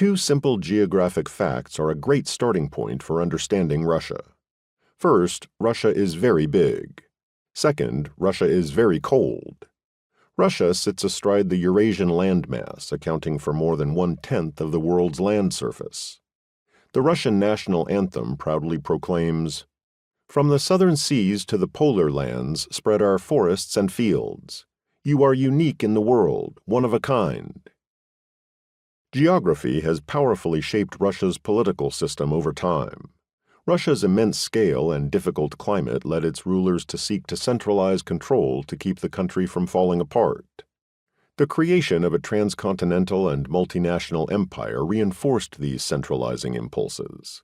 Two simple geographic facts are a great starting point for understanding Russia. First, Russia is very big. Second, Russia is very cold. Russia sits astride the Eurasian landmass, accounting for more than 1/10 of the world's land surface. The Russian national anthem proudly proclaims, "From the southern seas to the polar lands spread our forests and fields. You are unique in the world, one of a kind." Geography has powerfully shaped Russia's political system over time. Russia's immense scale and difficult climate led its rulers to seek to centralize control to keep the country from falling apart. The creation of a transcontinental and multinational empire reinforced these centralizing impulses.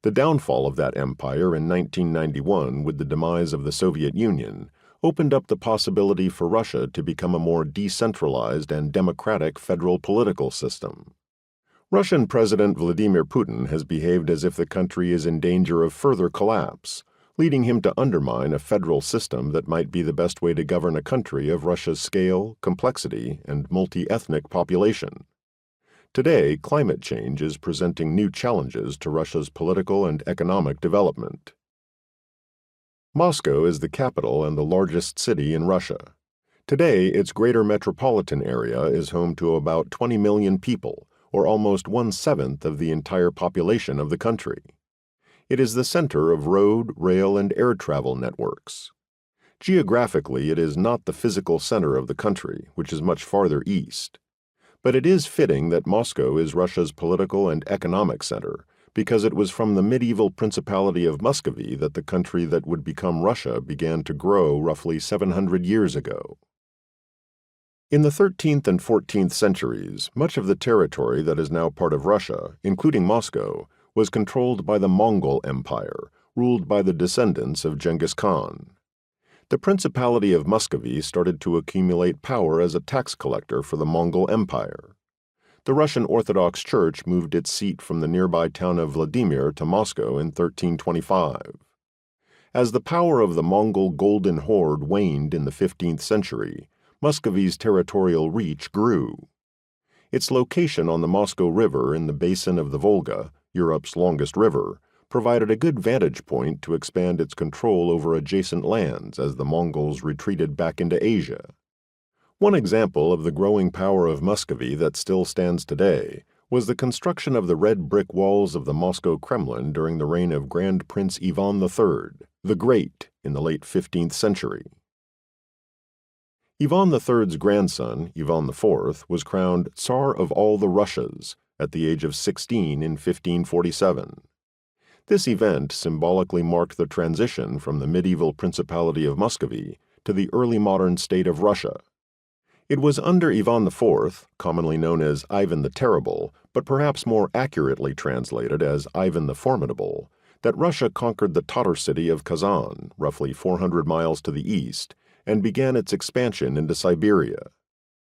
The downfall of that empire in 1991 with the demise of the Soviet Union opened up the possibility for Russia to become a more decentralized and democratic federal political system. Russian President Vladimir Putin has behaved as if the country is in danger of further collapse, leading him to undermine a federal system that might be the best way to govern a country of Russia's scale, complexity, and multi-ethnic population. Today, climate change is presenting new challenges to Russia's political and economic development. Moscow is the capital and the largest city in Russia. Today, its greater metropolitan area is home to about 20 million people, or almost 1/7 of the entire population of the country. It is the center of road, rail, and air travel networks. Geographically, it is not the physical center of the country, which is much farther east. But it is fitting that Moscow is Russia's political and economic center, because it was from the medieval Principality of Muscovy that the country that would become Russia began to grow roughly 700 years ago. In the 13th and 14th centuries, much of the territory that is now part of Russia, including Moscow, was controlled by the Mongol Empire, ruled by the descendants of Genghis Khan. The Principality of Muscovy started to accumulate power as a tax collector for the Mongol Empire. The Russian Orthodox Church moved its seat from the nearby town of Vladimir to Moscow in 1325. As the power of the Mongol Golden Horde waned in the 15th century, Muscovy's territorial reach grew. Its location on the Moscow River in the basin of the Volga, Europe's longest river, provided a good vantage point to expand its control over adjacent lands as the Mongols retreated back into Asia. One example of the growing power of Muscovy that still stands today was the construction of the red brick walls of the Moscow Kremlin during the reign of Grand Prince Ivan III, the Great, in the late 15th century. Ivan III's grandson, Ivan IV, was crowned Tsar of all the Russias at the age of 16 in 1547. This event symbolically marked the transition from the medieval Principality of Muscovy to the early modern state of Russia. It was under Ivan IV, commonly known as Ivan the Terrible, but perhaps more accurately translated as Ivan the Formidable, that Russia conquered the Tatar city of Kazan, roughly 400 miles to the east, and began its expansion into Siberia.